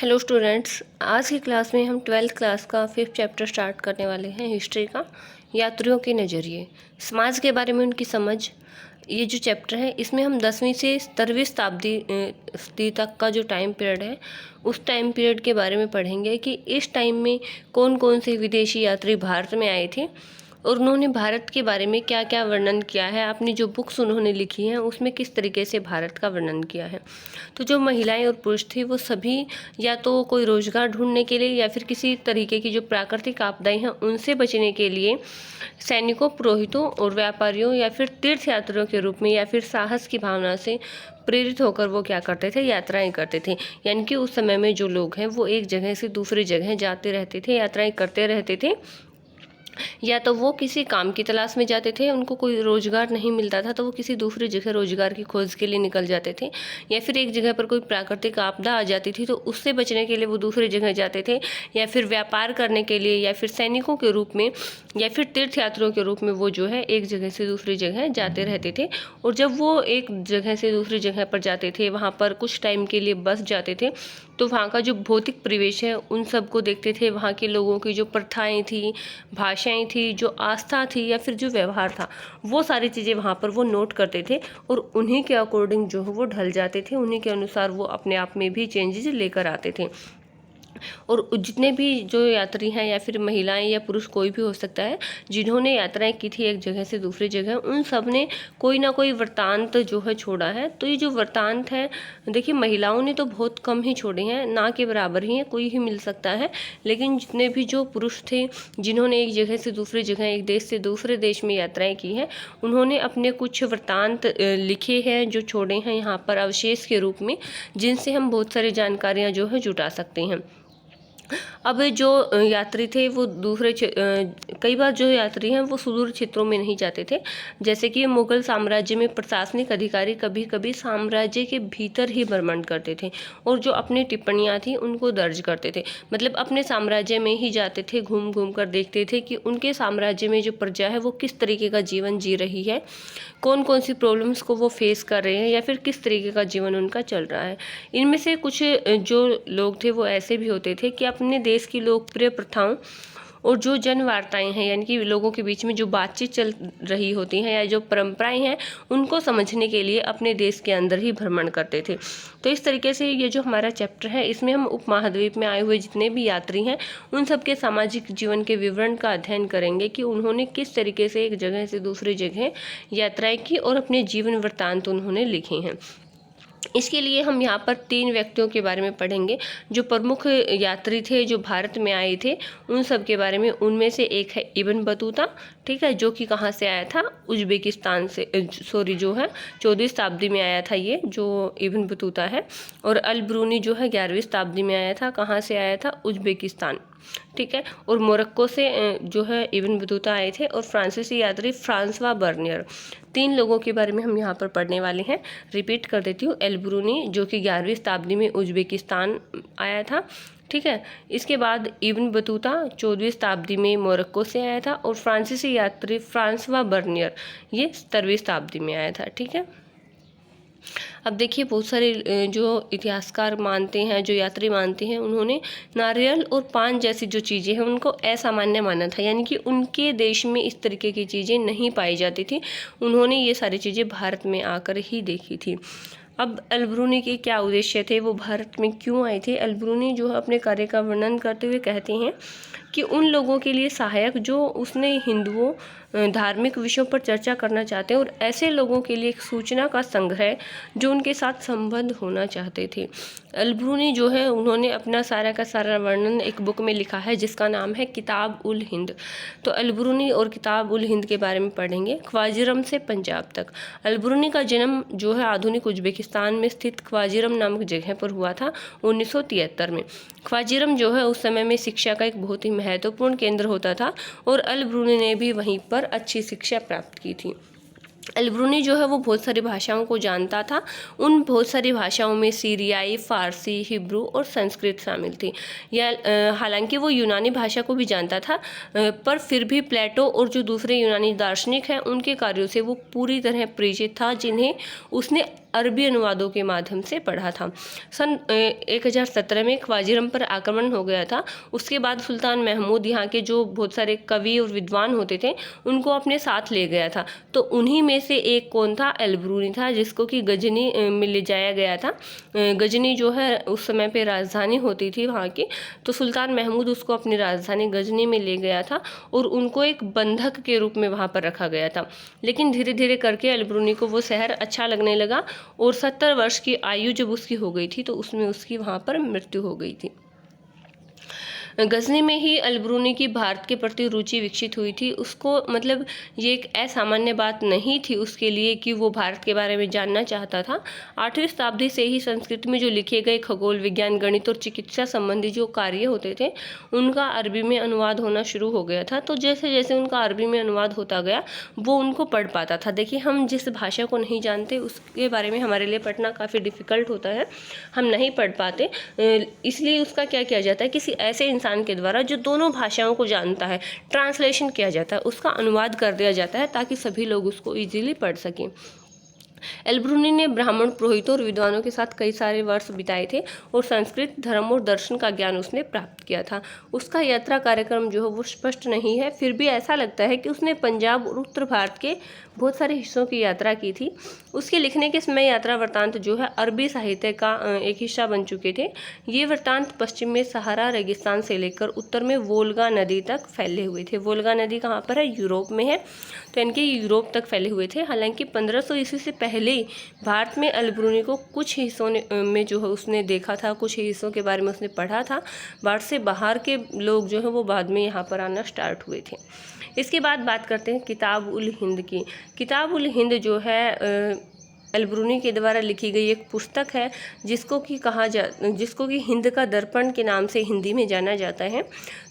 Hello students, आज की class में हम 12th क्लास का 5th चैप्टर स्टार्ट करने वाले हैं। हिस्ट्री का यात्रियों के नज़रिए, समाज के बारे में उनकी समझ। ये जो चैप्टर है इसमें हम 10वीं से 17वीं शताब्दी तक का जो टाइम पीरियड है उस टाइम पीरियड के बारे में पढ़ेंगे कि इस टाइम में कौन कौन से विदेशी यात्री भारत में आए थे और उन्होंने भारत के बारे में क्या क्या वर्णन किया है। अपनी जो बुक्स उन्होंने लिखी हैं उसमें किस तरीके से भारत का वर्णन किया है। तो जो महिलाएं और पुरुष थे वो सभी या तो कोई रोजगार ढूंढने के लिए या फिर किसी तरीके की जो प्राकृतिक आपदाएं हैं उनसे बचने के लिए सैनिकों, पुरोहितों और व्यापारियों या फिर तीर्थ यात्रियों के रूप में या फिर साहस की भावना से प्रेरित होकर वो क्या करते थे, यात्राएं करते थे। यानी कि उस समय में जो लोग हैं वो एक जगह से दूसरी जगह जाते रहते थे, यात्राएं करते रहते थे। या तो वो किसी काम की तलाश में जाते थे, उनको कोई रोजगार नहीं मिलता था तो वो किसी दूसरी जगह रोजगार की खोज के लिए निकल जाते थे, या फिर एक जगह पर कोई प्राकृतिक आपदा आ जाती थी तो उससे बचने के लिए वो दूसरी जगह जाते थे, या फिर व्यापार करने के लिए या फिर सैनिकों के रूप में या फिर तीर्थ यात्रियों के रूप में वो जो है एक जगह से दूसरी जगह जाते रहते थे। और जब वो एक जगह से दूसरी जगह पर जाते थे, वहाँ पर कुछ टाइम के लिए बस जाते थे, तो वहाँ का जो भौतिक परिवेश है उन सबको देखते थे। वहाँ के लोगों की जो प्रथाएं थी, भाषाएं थी, जो आस्था थी या फिर जो व्यवहार था, वो सारी चीज़ें वहाँ पर वो नोट करते थे और उन्हीं के अकॉर्डिंग जो है वो ढल जाते थे, उन्हीं के अनुसार वो अपने आप में भी चेंजेस लेकर आते थे। और जितने भी जो यात्री हैं या फिर महिलाएं या पुरुष कोई भी हो सकता है जिन्होंने यात्राएं की थी एक जगह से दूसरी जगह, उन सब ने कोई ना कोई वृत्तांत जो है छोड़ा है। तो ये जो वृत्तांत है, देखिए महिलाओं ने तो बहुत कम ही छोड़े हैं, ना के बराबर ही है, कोई ही मिल सकता है। लेकिन जितने भी जो पुरुष थे जिन्होंने एक जगह से दूसरी जगह, एक देश से दूसरे देश में यात्राएं की हैं, उन्होंने अपने कुछ वृत्तांत लिखे हैं जो छोड़े हैं यहाँ पर अवशेष के रूप में, जिनसे हम बहुत सारी जानकारियाँ जो है जुटा सकते हैं। अब जो यात्री थे वो कई बार जो यात्री हैं वो सुदूर क्षेत्रों में नहीं जाते थे। जैसे कि मुगल साम्राज्य में प्रशासनिक अधिकारी कभी कभी साम्राज्य के भीतर ही भ्रमण करते थे और जो अपनी टिप्पणियाँ थी उनको दर्ज करते थे। मतलब अपने साम्राज्य में ही जाते थे, घूम घूम कर देखते थे कि उनके साम्राज्य में जो प्रजा है वो किस तरीके का जीवन जी रही है, कौन कौन सी प्रॉब्लम्स को वो फेस कर रहे हैं या फिर किस तरीके का जीवन उनका चल रहा है। इनमें से कुछ जो लोग थे वो ऐसे भी होते थे कि अपने देश की लोकप्रिय प्रथाओं और जो जन वार्ताएं हैं, यानी कि लोगों के बीच में जो बातचीत चल रही होती हैं या जो परंपराएं हैं, उनको समझने के लिए अपने देश के अंदर ही भ्रमण करते थे। तो इस तरीके से ये जो हमारा चैप्टर है इसमें हम उपमहाद्वीप में आए हुए जितने भी यात्री हैं उन सबके सामाजिक जीवन के विवरण का अध्ययन करेंगे कि उन्होंने किस तरीके से एक जगह से दूसरी जगह यात्राएं की और अपने जीवन वृत्तांत उन्होंने लिखे हैं। इसके लिए हम यहाँ पर 3 व्यक्तियों के बारे में पढ़ेंगे जो प्रमुख यात्री थे जो भारत में आए थे, उन सब के बारे में। उनमें से एक है इब्न बतूता, ठीक है, जो कि कहाँ से आया था, उज्बेकिस्तान से, जो है 14वीं शताब्दी में आया था ये जो इब्न बतूता है। और अल ब्रूनी जो है 11वीं शताब्दी में आया था, कहाँ से आया था, उज्बेकिस्तान, ठीक है। और मोरक्को से जो है इब्न बतूता आए थे। और फ्रांसीसी यात्री फ्रांसवा बर्नियर, 3 लोगों के बारे में हम यहाँ पर पढ़ने वाले हैं। रिपीट कर देती हूँ, एल ब्रूनी जो कि 11वीं शताब्दी में उज्बेकिस्तान आया था, ठीक है। इसके बाद इब्न बतूता 14वीं शताब्दी में मोरक्को से आया था। और फ्रांसीसी यात्री फ्रांसवा बर्नियर ये 17वीं शताब्दी में आया था, ठीक है। अब देखिए बहुत सारे जो इतिहासकार मानते हैं, जो यात्री मानते हैं, उन्होंने नारियल और पान जैसी जो चीज़ें हैं उनको असामान्य माना था, यानी कि उनके देश में इस तरीके की चीज़ें नहीं पाई जाती थी। उन्होंने ये सारी चीज़ें भारत में आकर ही देखी थी। अब अल ब्रूनी के क्या उद्देश्य थे, वो भारत में क्यों आए थे। अल ब्रूनी जो है अपने कार्य का वर्णन करते हुए कहते हैं कि उन लोगों के लिए सहायक जो उसने हिंदुओं धार्मिक विषयों पर चर्चा करना चाहते हैं और ऐसे लोगों के लिए एक सूचना का संग्रह जो उनके साथ संबंध होना चाहते थे। अल ब्रूनी जो है उन्होंने अपना सारा का सारा वर्णन एक बुक में लिखा है जिसका नाम है किताब उल हिंद। तो अल ब्रूनी और किताब उल हिंद के बारे में पढ़ेंगे। ख्वाजिरम से पंजाब तक। अल ब्रूनी का जन्म जो है आधुनिक उज्बेकिस्तान में स्थित ख्वाजिरम नामक जगह पर हुआ था 1973 में। ख्वाजिरम जो है उस समय में शिक्षा का एक बहुत ही महत्वपूर्ण केंद्र होता था और अल ब्रूनी ने भी वहीं पर अच्छी शिक्षा प्राप्त की थी। अल ब्रूनी जो है वो बहुत सारी भाषाओं को जानता था। उन बहुत सारी भाषाओं में सीरियाई, फारसी, हिब्रू और संस्कृत शामिल थी। या हालांकि वो यूनानी भाषा को भी जानता था, पर फिर भी प्लेटो और जो दूसरे यूनानी दार्शनिक हैं उनके कार्यों से वो पूरी तरह परिचित था, जिन्हें उसने अरबी अनुवादों के माध्यम से पढ़ा था। सन 1017 में ख्वाजिरम पर आक्रमण हो गया था। उसके बाद सुल्तान महमूद यहाँ के जो बहुत सारे कवि और विद्वान होते थे उनको अपने साथ ले गया था। तो उन्हीं में से एक कौन था? अलबरूनी था, जिसको कि गजनी में ले जाया गया था। गजनी जो है उस समय पे राजधानी होती थी वहाँ की। तो सुल्तान महमूद उसको अपनी राजधानी गजनी में ले गया था और उनको एक बंधक के रूप में वहाँ पर रखा गया था। लेकिन धीरे धीरे करके अलबरूनी को वो शहर अच्छा लगने लगा और 70 वर्ष की आयु जब उसकी हो गई थी तो उसमें उसकी वहाँ पर मृत्यु हो गई थी। गजनी में ही अलबरूनी की भारत के प्रति रुचि विकसित हुई थी। उसको मतलब ये एक असामान्य बात नहीं थी उसके लिए कि वो भारत के बारे में जानना चाहता था। 8वीं शताब्दी से ही संस्कृत में जो लिखे गए खगोल विज्ञान, गणित और चिकित्सा संबंधी जो कार्य होते थे उनका अरबी में अनुवाद होना शुरू हो गया था। तो जैसे जैसे उनका अरबी में अनुवाद होता गया वो उनको पढ़ पाता था। देखिए, हम जिस भाषा को नहीं जानते उसके बारे में हमारे लिए पढ़ना काफ़ी डिफ़िकल्ट होता है, हम नहीं पढ़ पाते। इसलिए उसका क्या किया जाता है, किसी ऐसे इंसान के द्वारा जो दोनों भाषाओं को जानता है ट्रांसलेशन किया जाता है, उसका अनुवाद कर दिया जाता है ताकि सभी लोग उसको इजीली पढ़ सकें। अलबरूनी ने ब्राह्मण पुरोहितों और विद्वानों के साथ कई सारे वर्ष बिताए थे और संस्कृत, धर्म और दर्शन का ज्ञान उसने प्राप्त किया था। उसका यात्रा कार्यक्रम जो है वो स्पष्ट नहीं है, फिर भी ऐसा लगता है कि उसने पंजाब और उत्तर भारत के बहुत सारे हिस्सों की यात्रा की थी। उसके लिखने के समय यात्रा वृत्तांत जो है अरबी साहित्य का एक हिस्सा बन चुके थे। ये वृत्तांत पश्चिम में सहारा रेगिस्तान से लेकर उत्तर में वोल्गा नदी तक फैले हुए थे। वोल्गा नदी कहाँ पर है? यूरोप में है। तो इनके यूरोप तक फैले हुए थे। हालांकि 1500 ईस्वी से पहले भारत में अलबरूनी को कुछ हिस्सों में जो है उसने देखा था, कुछ हिस्सों के बारे में उसने पढ़ा था। भारत से बाहर के लोग जो है वो बाद में यहाँ पर आना स्टार्ट हुए थे। इसके बाद बात करते हैं किताब उल हिंद की। किताब उल हिंद जो है अलबरूनी के द्वारा लिखी गई एक पुस्तक है जिसको कि हिंद का दर्पण के नाम से हिंदी में जाना जाता है।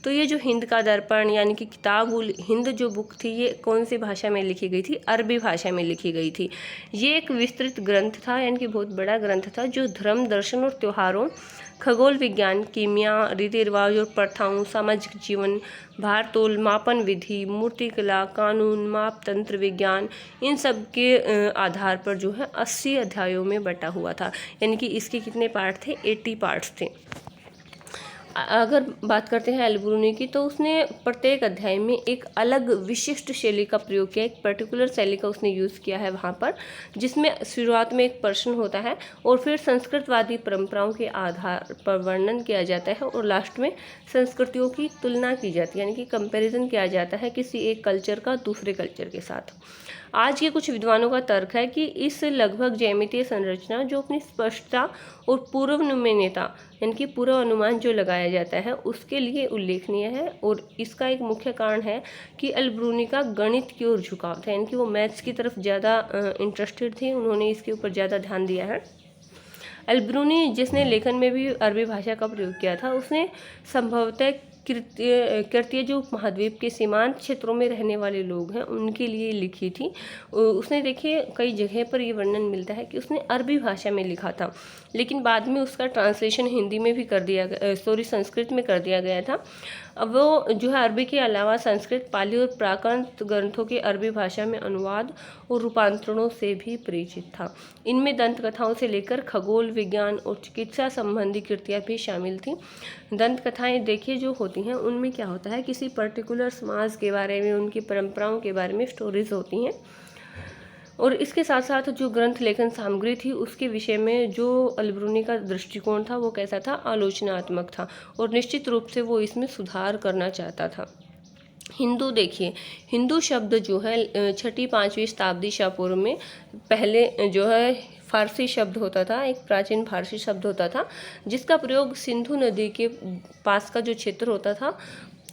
तो ये जो हिंद का दर्पण यानी कि किताब उल हिंद जो बुक थी ये कौन सी भाषा में लिखी गई थी? अरबी भाषा में लिखी गई थी। ये एक विस्तृत ग्रंथ था, यानी कि बहुत बड़ा ग्रंथ था, जो धर्म, दर्शन और त्योहारों, खगोल विज्ञान, कीमिया, रीति रिवाज और प्रथाओं, सामाजिक जीवन, भारतोल, मापन विधि, मूर्तिकला, कानून, माप तंत्र विज्ञान, इन सब के आधार पर जो है 80 अध्यायों में बटा हुआ था। यानी कि इसके कितने पार्ट थे? 80 पार्ट्स थे। अगर बात करते हैं अलबरूनी की तो उसने प्रत्येक अध्याय में एक अलग विशिष्ट शैली का प्रयोग किया, एक पर्टिकुलर शैली का उसने यूज़ किया है वहाँ पर, जिसमें शुरुआत में एक प्रश्न होता है और फिर संस्कृतवादी परंपराओं के आधार पर वर्णन किया जाता है और लास्ट में संस्कृतियों की तुलना की जाती है, यानी कि कंपैरिजन किया जाता है किसी एक कल्चर का दूसरे कल्चर के साथ। आज के कुछ विद्वानों का तर्क है कि इस लगभग ज्यामितीय संरचना जो अपनी स्पष्टता और पूर्वानुमानियता यानी कि पूर्व अनुमान जो लगाया जाता है उसके लिए उल्लेखनीय है और इसका एक मुख्य कारण है कि अलबरूनी का गणित की ओर झुकाव था, यानी कि वो मैथ्स की तरफ ज़्यादा इंटरेस्टेड थे, उन्होंने इसके ऊपर ज़्यादा ध्यान दिया है। अलबरूनी जिसने लेखन में भी अरबी भाषा का प्रयोग किया था उसने संभवतः कृत्य जो महाद्वीप के सीमांत क्षेत्रों में रहने वाले लोग हैं उनके लिए लिखी थी। उसने देखिए कई जगह पर ये वर्णन मिलता है कि उसने अरबी भाषा में लिखा था, लेकिन बाद में उसका ट्रांसलेशन हिंदी में भी कर दिया संस्कृत में कर दिया गया था। अब वो जो है अरबी के अलावा संस्कृत, पाली और प्राकृत ग्रंथों के अरबी भाषा में अनुवाद और रूपांतरणों से भी परिचित था। इनमें दंत कथाओं से लेकर खगोल विज्ञान और चिकित्सा संबंधी कृतियाँ भी शामिल थीं। दंत कथाएँ देखिए जो होती हैं उनमें क्या होता है, किसी पर्टिकुलर समाज के बारे में, उनकी परंपराओं के बारे में स्टोरीज होती हैं और इसके साथ साथ जो ग्रंथ लेखन सामग्री थी उसके विषय में जो अलबरूनी का दृष्टिकोण था वो कैसा था? आलोचनात्मक था और निश्चित रूप से वो इसमें सुधार करना चाहता था। हिंदू देखिए, हिंदू शब्द जो है 6वीं-5वीं शताब्दी ईसा पूर्व में पहले जो है फारसी शब्द होता था, एक प्राचीन फारसी शब्द होता था जिसका प्रयोग सिंधु नदी के पास का जो क्षेत्र होता था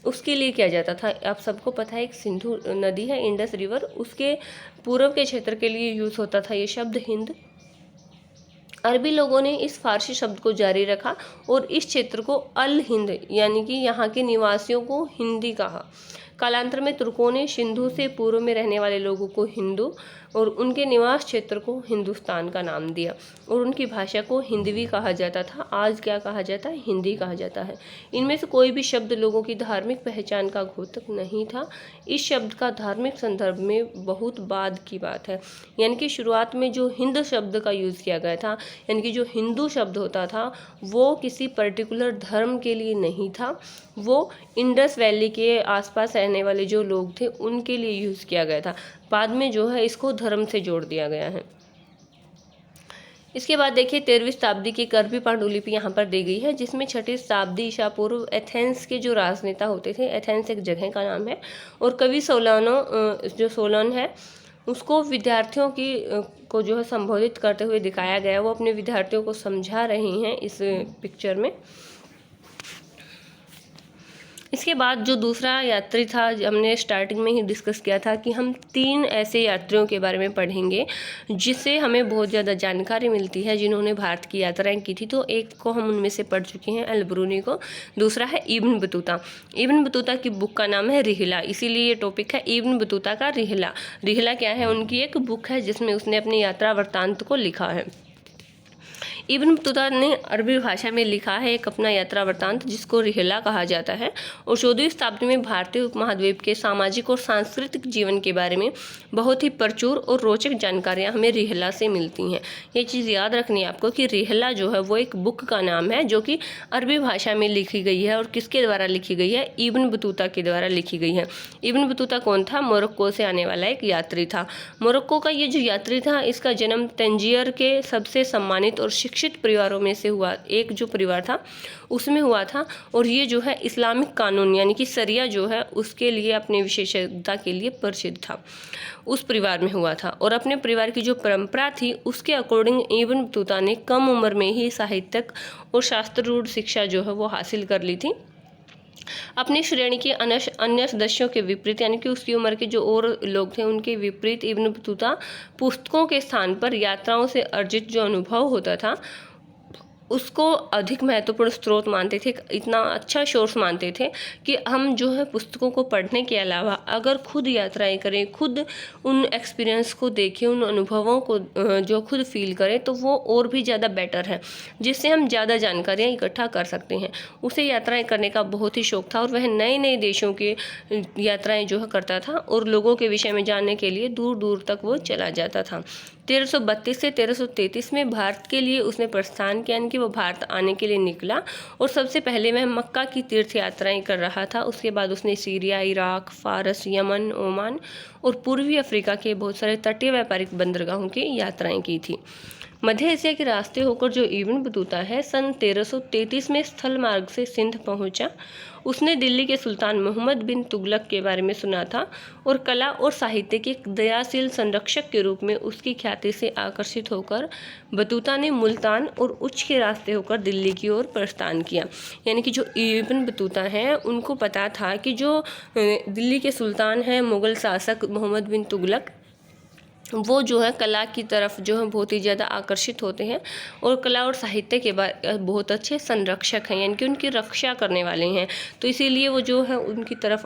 उसके लिए किया जाता था। आप सबको पता है एक सिंधु नदी है, इंडस रिवर, उसके पूर्व के क्षेत्र के लिए यूज़ होता था ये शब्द हिंद। अरबी लोगों ने इस फारसी शब्द को जारी रखा और इस क्षेत्र को अल हिंद यानी कि यहाँ के निवासियों को हिंदी कहा। कालांतर में तुर्कों ने सिंधु से पूर्व में रहने वाले लोगों को हिंदू, और उनके निवास क्षेत्र को हिंदुस्तान का नाम दिया और उनकी भाषा को हिंदवी कहा जाता था। आज क्या कहा जाता है? हिंदी कहा जाता है। इनमें से कोई भी शब्द लोगों की धार्मिक पहचान का घोतक नहीं था। इस शब्द का धार्मिक संदर्भ में बहुत बाद की बात है, यानी कि शुरुआत में जो हिंद शब्द का यूज़ किया गया था, यानी कि जो हिंदू शब्द होता था वो किसी पर्टिकुलर धर्म के लिए नहीं था, वो इंडस वैली के आसपास रहने वाले जो लोग थे उनके लिए यूज़ किया गया था। बाद में जो है इसको धर्म से जोड़ दिया गया है। इसके बाद देखिए 13वीं शताब्दी की एक अरबी पांडुलिपि यहाँ पर दी गई है, जिसमें 6ठी शताब्दी ईसा पूर्व एथेंस के जो राजनेता होते थे, एथेंस एक जगह का नाम है, और कवि सोलोन है उसको विद्यार्थियों की को जो है संबोधित करते हुए दिखाया गया। वो अपने विद्यार्थियों को समझा रही हैं इस पिक्चर में। इसके बाद जो दूसरा यात्री था, हमने स्टार्टिंग में ही डिस्कस किया था कि हम 3 ऐसे यात्रियों के बारे में पढ़ेंगे जिससे हमें बहुत ज़्यादा जानकारी मिलती है, जिन्होंने भारत की यात्राएं की थी। तो एक को हम उनमें से पढ़ चुके हैं, अल-बरूनी को। दूसरा है इब्न बतूता। इब्न बतूता की बुक का नाम है रिहला, इसीलिए ये टॉपिक है इब्न बतूता का रिहला। रिहला क्या है? उनकी एक बुक है जिसमें उसने अपने यात्रा वृत्तांत को लिखा है। इब्न बतूता ने अरबी भाषा में लिखा है एक अपना यात्रा वृत्तांत जिसको रिहला कहा जाता है, और 14वीं शताब्दी में भारतीय उपमहाद्वीप के सामाजिक और सांस्कृतिक जीवन के बारे में बहुत ही प्रचुर और रोचक जानकारियां हमें रिहला से मिलती हैं। ये चीज़ याद रखनी है आपको कि रिहला जो है वो एक बुक का नाम है जो कि अरबी भाषा में लिखी गई है, और किसके द्वारा लिखी गई है? इब्न बतूता के द्वारा लिखी गई है। इब्न बतूता कौन था? मोरक्को से आने वाला एक यात्री था। मोरक्को का ये जो यात्री था, इसका जन्म तंजीर के सबसे सम्मानित और शिक्षित परिवारों में से हुआ। एक जो परिवार था उसमें हुआ था, और ये जो है इस्लामिक कानून यानी कि शरिया जो है उसके लिए अपनी विशेषज्ञता के लिए प्रसिद्ध था। उस परिवार में हुआ था, और अपने परिवार की जो परंपरा थी उसके अकॉर्डिंग इब्न बतूता ने कम उम्र में ही साहित्यक और शास्त्ररूढ़ शिक्षा जो है वो हासिल कर ली थी। अपनी श्रेणी के अन्य सदस्यों के विपरीत, यानी कि उसकी उम्र के जो और लोग थे उनके विपरीत, इब्न बतूता पुस्तकों के स्थान पर यात्राओं से अर्जित जो अनुभव होता था उसको अधिक महत्वपूर्ण स्रोत मानते थे। इतना अच्छा सोर्स मानते थे कि हम जो है पुस्तकों को पढ़ने के अलावा अगर खुद यात्राएं करें, खुद उन एक्सपीरियंस को देखें, उन अनुभवों को जो खुद फील करें, तो वो और भी ज़्यादा बेटर है, जिससे हम ज़्यादा जानकारियाँ इकट्ठा कर सकते हैं। उसे यात्राएं करने का बहुत ही शौक था, और वह नए नए देशों की यात्राएं जो है करता था, और लोगों के विषय में जानने के लिए दूर दूर तक वो चला जाता था। 1332 से 1333 में भारत के लिए उसने प्रस्थान किया, यानी कि वो भारत आने के लिए निकला, और सबसे पहले वह मक्का की तीर्थ यात्राएं कर रहा था। उसके बाद उसने सीरिया, इराक, फारस, यमन, ओमान और पूर्वी अफ्रीका के बहुत सारे तटीय व्यापारिक बंदरगाहों की यात्राएं की थी। मध्य एशिया के रास्ते होकर जो इब्न बतूता है सन 1333 में स्थल मार्ग से सिंध पहुंचा। उसने दिल्ली के सुल्तान मोहम्मद बिन तुगलक के बारे में सुना था, और कला और साहित्य के एक दयाशील संरक्षक के रूप में उसकी ख्याति से आकर्षित होकर बतूता ने मुल्तान और उच्च के रास्ते होकर दिल्ली की ओर प्रस्थान किया। यानी कि जो इब्न बतूता हैं उनको पता था कि जो दिल्ली के सुल्तान हैं, मुग़ल शासक मोहम्मद बिन तुगलक, वो जो है कला की तरफ जो है बहुत ही ज़्यादा आकर्षित होते हैं, और कला और साहित्य के बहुत अच्छे संरक्षक हैं, यानी कि उनकी रक्षा करने वाले हैं। तो इसीलिए वो जो है उनकी तरफ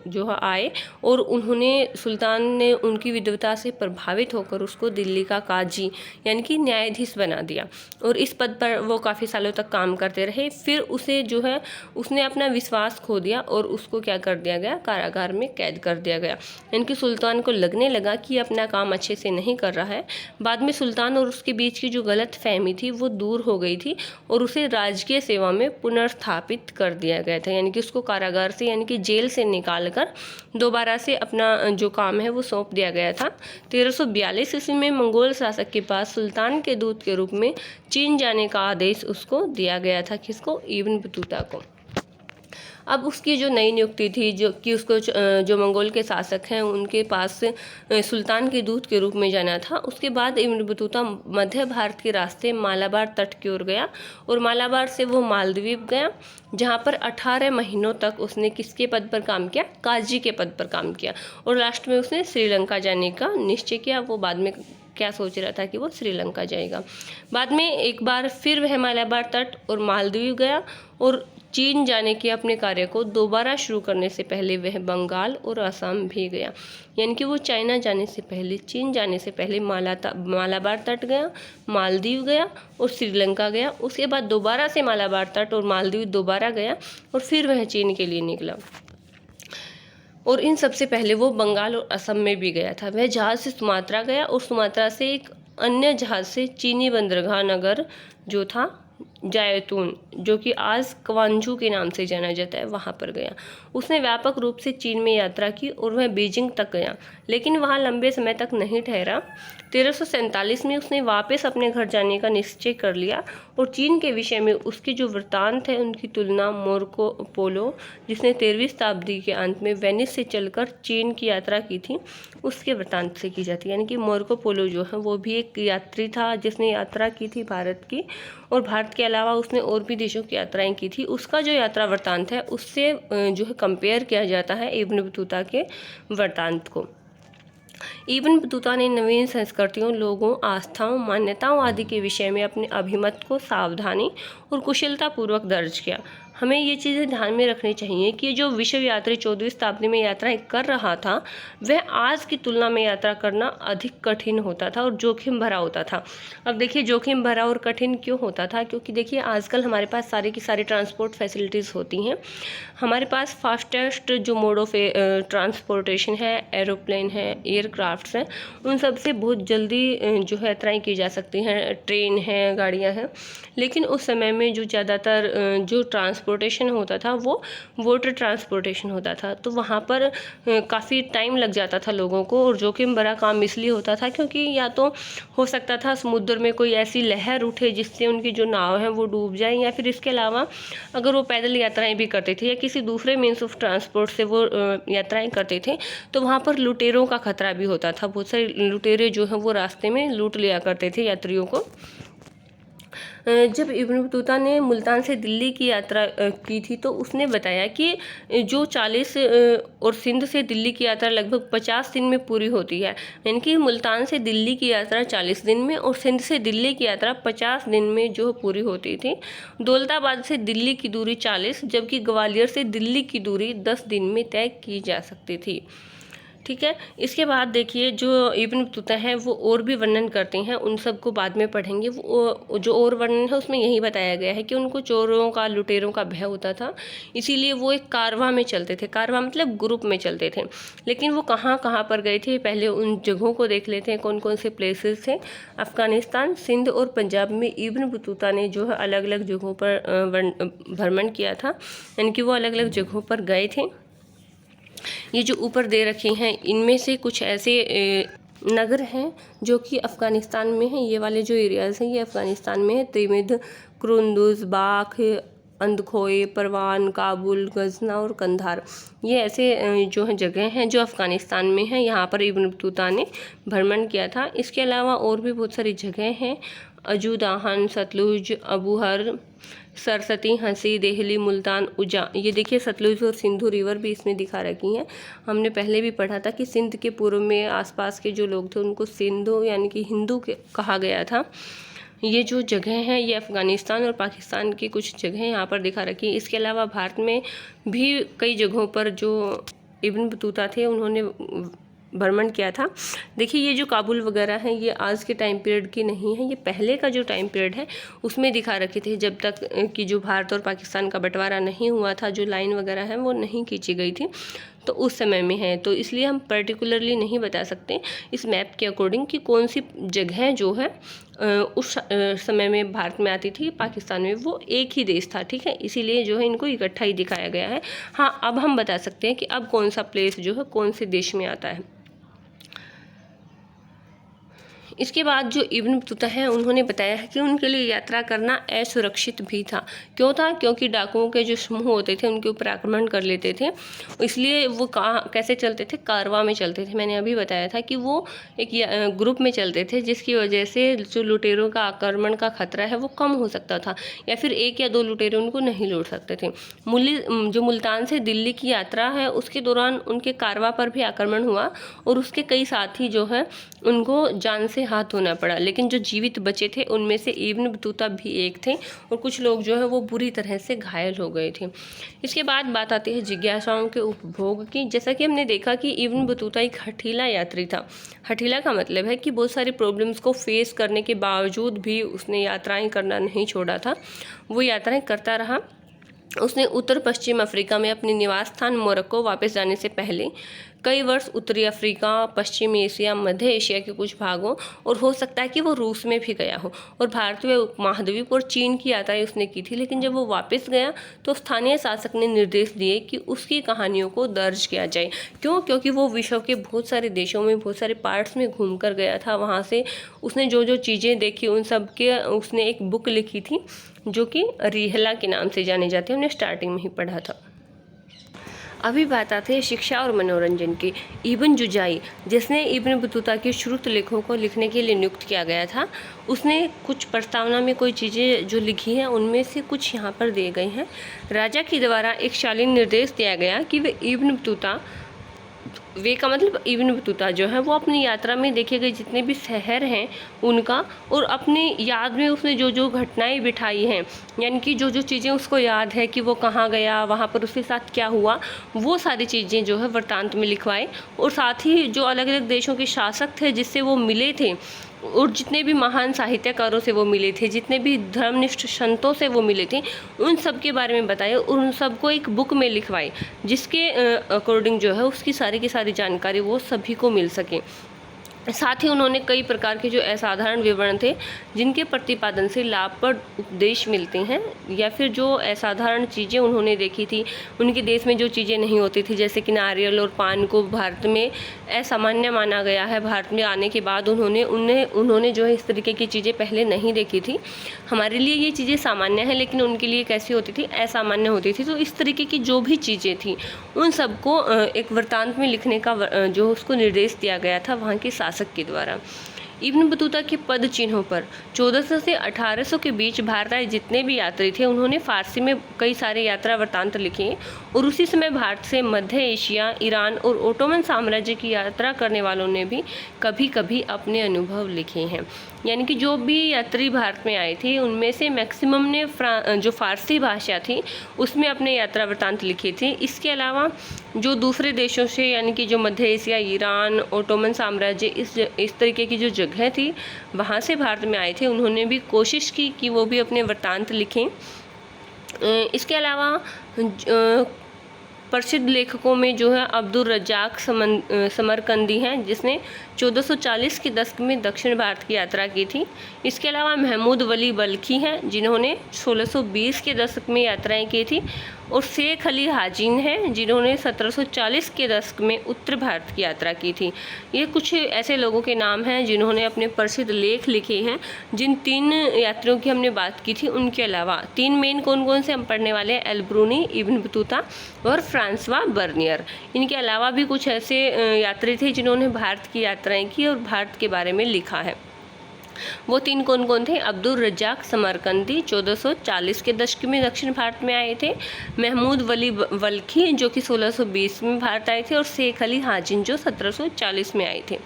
जो है आए, और उन्होंने सुल्तान ने उनकी विद्वता से प्रभावित होकर उसको दिल्ली का काजी यानी कि न्यायाधीश बना दिया, और इस पद पर वो काफ़ी सालों तक काम करते रहे। फिर उसे जो है उसने अपना विश्वास खो दिया, और उसको क्या कर दिया गया? कारागार में कैद कर दिया गया। यानी कि सुल्तान को लगने लगा कि अपना काम अच्छे से नहीं कर रहा है। बाद में सुल्तान और उसके बीच की जो गलत फहमी थी वो दूर हो गई थी, और उसे राजकीय सेवा में पुनर्स्थापित कर दिया गया था। यानी कि उसको कारागार से यानी कि जेल से निकाल कर दोबारा से अपना जो काम है वो सौंप दिया गया था। 1342 ईस्वी में मंगोल शासक के पास सुल्तान के दूत के रूप में चीन जाने का आदेश उसको दिया गया था। किसको? इब्न बतूता को। अब उसकी जो नई नियुक्ति थी, जो कि उसको जो मंगोल के शासक हैं उनके पास सुल्तान के दूत के रूप में जाना था। उसके बाद इब्न बतूता मध्य भारत के रास्ते मालाबार तट की ओर गया, और मालाबार से वो मालदीव गया, जहाँ पर 18 महीनों तक उसने किसके पद पर काम किया? काजी के पद पर काम किया, और लास्ट में उसने श्रीलंका जाने का निश्चय किया। वो बाद में क्या सोच रहा था कि वो श्रीलंका जाएगा। बाद में एक बार फिर वह मालाबार तट और मालदीव गया और चीन जाने के अपने कार्य को दोबारा शुरू करने से पहले वह बंगाल और असम भी गया। यानी कि वो चाइना जाने से पहले, चीन जाने से पहले मालाबार तट गया, मालदीव गया और श्रीलंका गया। उसके बाद दोबारा से मालाबार तट और मालदीव दोबारा गया और फिर वह चीन के लिए निकला। और इन सबसे पहले वो बंगाल और असम में भी गया था। वह जहाज़ से सुमात्रा गया और सुमात्रा से एक अन्य जहाज़ से चीनी बंदरगाह नगर जो था जायतून, जो कि आज क्वांजू के नाम से जाना जाता है, वहाँ पर गया। उसने व्यापक रूप से चीन में यात्रा की और वह बीजिंग तक गया, लेकिन वहाँ लंबे समय तक नहीं ठहरा। 1347 में उसने वापस अपने घर जाने का निश्चय कर लिया और चीन के विषय में उसके जो वृत्तांत है उनकी तुलना मार्को पोलो, जिसने 13वीं शताब्दी के अंत में वेनिस से चलकर चीन की यात्रा की थी, उसके वृत्तांत से की जाती है। यानी कि मार्को पोलो जो है वो भी एक यात्री था जिसने यात्रा की थी भारत की, और भारत के अलावा उसने और भी देशों की यात्राएं की थी। उसका जो यात्रा वृत्तांत है उससे जो है कंपेयर किया जाता है इब्न बतूता के वृत्तांत को। इब्न बतूता ने नवीन संस्कृतियों, लोगों, आस्थाओं, मान्यताओं आदि के विषय में अपने अभिमत को सावधानी और कुशलतापूर्वक दर्ज किया। हमें ये चीज़ें ध्यान में रखनी चाहिए कि जो विश्व यात्री 14वीं शताब्दी में यात्राएं कर रहा था वह आज की तुलना में यात्रा करना अधिक कठिन होता था और जोखिम भरा होता था। अब देखिए जोखिम भरा और कठिन क्यों होता था, क्योंकि देखिए आजकल हमारे पास सारी की सारी ट्रांसपोर्ट फैसिलिटीज़ होती हैं। हमारे पास फास्टेस्ट जो मोड ऑफ ट्रांसपोर्टेशन है, एरोप्लेन है, एयरक्राफ्ट्स हैं, उन सब से बहुत जल्दी जो है यात्राएँ की जा सकती हैं, ट्रेन है, गाड़ियाँ हैं। लेकिन उस समय में जो ज़्यादातर जो ट्रांसपोर्टेशन होता था वो वाटर ट्रांसपोर्टेशन होता था, तो वहाँ पर काफ़ी टाइम लग जाता था लोगों को, और जोखिम भरा काम इसलिए होता था क्योंकि या तो हो सकता था समुद्र में कोई ऐसी लहर उठे जिससे उनकी जो नाव है वो डूब जाए, या फिर इसके अलावा अगर वो पैदल यात्राएं भी करते थे या किसी दूसरे मीन्स ऑफ ट्रांसपोर्ट से वो यात्राएं करते थे तो वहाँ पर लुटेरों का खतरा भी होता था। बहुत सारे लुटेरे जो हैं वो रास्ते में लूट लिया करते थे यात्रियों को। जब इब्न बतूता ने मुल्तान से दिल्ली की यात्रा की थी तो उसने बताया कि जो 40 और सिंध से दिल्ली की यात्रा लगभग 50 दिन में पूरी होती है। यानी कि मुल्तान से दिल्ली की यात्रा 40 दिन में और सिंध से दिल्ली की यात्रा 50 दिन में जो पूरी होती थी। दौलताबाद से दिल्ली की दूरी 40, जबकि ग्वालियर से दिल्ली की दूरी 10 दिन में तय की जा सकती थी। ठीक है, इसके बाद देखिए जो इब्न बतूता है वो और भी वर्णन करते हैं, उन सब को बाद में पढ़ेंगे। वो जो और वर्णन है उसमें यही बताया गया है कि उनको चोरों का, लुटेरों का भय होता था, इसीलिए वो एक कारवां में चलते थे। कारवां मतलब ग्रुप में चलते थे। लेकिन वो कहाँ कहाँ पर गए थे, पहले उन जगहों को देख लेते हैं, कौन कौन से प्लेसेस थे। अफ़गानिस्तान, सिंध और पंजाब में इब्न बतूता ने जो है अलग अलग जगहों पर भ्रमण किया था, यानी कि वो अलग अलग जगहों पर गए थे। ये जो ऊपर दे रखे हैं इनमें से कुछ ऐसे नगर हैं जो कि अफ़गानिस्तान में हैं। ये वाले जो एरियाज़ हैं ये अफ़गानिस्तान में है। तिमिद, कुरुंदुज, बाख, अंदखोए, परवान, काबुल, गजना और कंधार, ये ऐसे जो हैं जगह हैं जो अफ़गानिस्तान में हैं। यहाँ पर इब्न बतूता ने भ्रमण किया था। इसके अलावा और भी बहुत सारी जगह हैं, अजूदाहन, सतलुज, अबूहर, सरस्वती, हंसी, देहली, मुल्तान, उजा। ये देखिए सतलुज और सिंधु रिवर भी इसमें दिखा रखी हैं। हमने पहले भी पढ़ा था कि सिंध के पूर्व में आसपास के जो लोग थे उनको सिंधु यानी कि हिंदू कहा गया था। ये जो जगह हैं ये अफ़गानिस्तान और पाकिस्तान की कुछ जगह यहाँ पर दिखा रखी हैं। इसके अलावा भारत में भी कई जगहों पर जो इब्न बतूता थे उन्होंने भ्रमण किया था। देखिए ये जो काबुल वगैरह हैं ये आज के टाइम पीरियड की नहीं है, ये पहले का जो टाइम पीरियड है उसमें दिखा रखे थे, जब तक कि जो भारत और पाकिस्तान का बंटवारा नहीं हुआ था, जो लाइन वगैरह है वो नहीं खींची गई थी, तो उस समय में है। तो इसलिए हम पर्टिकुलरली नहीं बता सकते इस मैप के अकॉर्डिंग कि कौन सी जगह जो है उस समय में भारत में आती थी, पाकिस्तान में वो एक ही देश था। ठीक है, इसीलिए जो है इनको इकट्ठा ही दिखाया गया है। हाँ, अब हम बता सकते हैं कि अब कौन सा प्लेस जो है कौन से देश में आता है। इसके बाद जो इब्न बतूता है उन्होंने बताया है कि उनके लिए यात्रा करना असुरक्षित भी था। क्यों था? क्योंकि डाकुओं के जो समूह होते थे उनके ऊपर आक्रमण कर लेते थे, इसलिए वो कैसे चलते थे? कारवां में चलते थे। मैंने अभी बताया था कि वो एक ग्रुप में चलते थे, जिसकी वजह से जो लुटेरों का आक्रमण का खतरा है वो कम हो सकता था, या फिर एक या दो लुटेरे उनको नहीं लूट सकते थे। जो मुल्तान से दिल्ली की यात्रा है उसके दौरान उनके कारवां पर भी आक्रमण हुआ और उसके कई साथी जो है उनको जान से हाथ धोना पड़ा, लेकिन जो जीवित बचे थे उनमें से इब्न बतूता भी एक थे और कुछ लोग जो है वो बुरी तरह से घायल हो गए थे। इसके बाद बात आती है जिज्ञासाओं के उपभोग की। जैसा कि हमने देखा कि इब्न बतूता एक हठीला यात्री था। हठीला का मतलब है कि बहुत सारी प्रॉब्लम्स को फेस करने के बावजूद भी उसने यात्राएं करना नहीं छोड़ा था, वो यात्राएं करता रहा। उसने उत्तर पश्चिम अफ्रीका में अपने निवास स्थान मोरक्को वापस जाने से पहले कई वर्ष उत्तरी अफ्रीका, पश्चिमी एशिया, मध्य एशिया के कुछ भागों और हो सकता है कि वो रूस में भी गया हो और भारतीय उपमहाद्वीप और चीन की यात्राएं उसने की थी। लेकिन जब वो वापस गया तो स्थानीय शासक ने निर्देश दिए कि उसकी कहानियों को दर्ज किया जाए। क्यों? क्योंकि वो विश्व के बहुत सारे देशों में, बहुत सारे पार्ट्स में घूम कर गया था। वहाँ से उसने जो जो चीज़ें देखी उन सब के उसने एक बुक लिखी थी जो कि रिहला के नाम से जाने जाते हैं। हमने स्टार्टिंग में ही पढ़ा था। अभी बात आती है शिक्षा और मनोरंजन की। इब्न जुजाई, जिसने इब्न बतूता के श्रुत लेखों को लिखने के लिए नियुक्त किया गया था, उसने कुछ प्रस्तावना में कोई चीज़ें जो लिखी हैं उनमें से कुछ यहाँ पर दिए गए हैं। राजा के द्वारा एक शालीन निर्देश दिया गया कि वे इब्न बतूता, वे का मतलब इब्न बतूता जो है वो अपनी यात्रा में देखे गए जितने भी शहर हैं उनका और अपनी याद में उसने जो जो घटनाएं बिठाई हैं, यानी कि जो जो चीज़ें उसको याद है कि वो कहाँ गया, वहाँ पर उसके साथ क्या हुआ, वो सारी चीज़ें जो है वृत्तांत में लिखवाए। और साथ ही जो अलग अलग देशों के शासक थे जिससे वो मिले थे और जितने भी महान साहित्यकारों से वो मिले थे, जितने भी धर्मनिष्ठ संतों से वो मिले थे, उन सब के बारे में बताए और उन सबको एक बुक में लिखवाए जिसके अकॉर्डिंग जो है उसकी सारी की सारी जानकारी वो सभी को मिल सके। साथ ही उन्होंने कई प्रकार के जो असाधारण विवरण थे जिनके प्रतिपादन से लाभप्रद उपदेश मिलते हैं, या फिर जो असाधारण चीज़ें उन्होंने देखी थी, उनके देश में जो चीज़ें नहीं होती थी, जैसे कि नारियल और पान को भारत में असामान्य माना गया है। भारत में आने के बाद उन्होंने जो है इस तरीके की चीज़ें पहले नहीं देखी थी। हमारे लिए ये चीज़ें सामान्य हैं लेकिन उनके लिए कैसी होती थी, असामान्य होती थी। तो इस तरीके की जो भी चीज़ें थी उन सबको एक वृत्तांत में लिखने का जो उसको निर्देश दिया गया था वहाँ के शासक के द्वारा। इब्न बतूता के पद चिन्हों पर 1400 से 1800 के बीच भारत आए जितने भी यात्री थे उन्होंने फारसी में कई सारे यात्रा वृत्तांत लिखे और उसी समय भारत से मध्य एशिया, ईरान और ओटोमन साम्राज्य की यात्रा करने वालों ने भी कभी कभी अपने अनुभव लिखे हैं। यानी कि जो भी यात्री भारत में आए थे उनमें से मैक्सिमम ने जो फारसी भाषा थी उसमें अपने यात्रा वृत्तांत लिखे थे। इसके अलावा जो दूसरे देशों से, यानी कि जो मध्य एशिया, ईरान, ओटोमन साम्राज्य, इस तरीके की जो जगह थी वहाँ से भारत में आए थे, उन्होंने भी कोशिश की कि वो भी अपने वृत्तांत लिखें। इसके अलावा प्रसिद्ध लेखकों में जो है अब्दुल रज्जाक समरकंदी हैं जिसने 1440 के दशक में दक्षिण भारत की यात्रा की थी। इसके अलावा महमूद वली बल्खी हैं जिन्होंने 1620 के दशक में यात्राएं की थी और शेख अली हाजिन हैं जिन्होंने 1740 के दशक में उत्तर भारत की यात्रा की थी। ये कुछ ऐसे लोगों के नाम हैं जिन्होंने अपने प्रसिद्ध लेख लिखे हैं। जिन 3 यात्रियों की हमने बात की थी उनके अलावा 3 मेन कौन कौन से हम पढ़ने वाले हैं, एल्ब्रूनी, इब्न बतूता और फ्रांसवा बर्नियर। इनके अलावा भी कुछ ऐसे यात्री थे जिन्होंने भारत की यात्राएं की और भारत के बारे में लिखा है। वो 3 कौन कौन थे? अब्दुल रज्जाक समरकंदी 1440 के दशक में दक्षिण भारत में आए थे, महमूद वली बल्खी जो कि 1620 में भारत आए थे और शेख अली हाजिन जो 1740 में आए थे।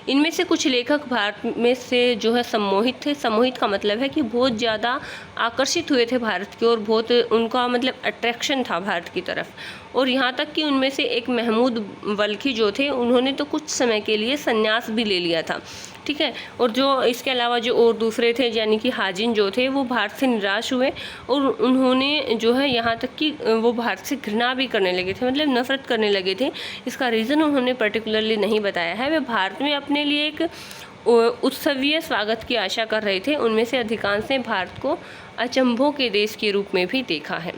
इनमें से कुछ लेखक भारत में से जो है सम्मोहित थे। सम्मोहित का मतलब है कि बहुत ज़्यादा आकर्षित हुए थे भारत की ओर, बहुत उनका मतलब अट्रैक्शन था भारत की तरफ। और यहाँ तक कि उनमें से एक महमूद बल्खी जो थे उन्होंने तो कुछ समय के लिए संन्यास भी ले लिया था, ठीक है। और जो इसके अलावा जो और दूसरे थे यानी कि हाजिन जो थे वो भारत से निराश हुए और उन्होंने जो है यहाँ तक कि वो भारत से घृणा भी करने लगे थे, मतलब नफरत करने लगे थे। इसका रीज़न उन्होंने पर्टिकुलरली नहीं बताया है। वे भारत में अपने लिए एक उत्सवीय स्वागत की आशा कर रहे थे। उनमें से अधिकांश ने भारत को अचंभों के देश के रूप में भी देखा है।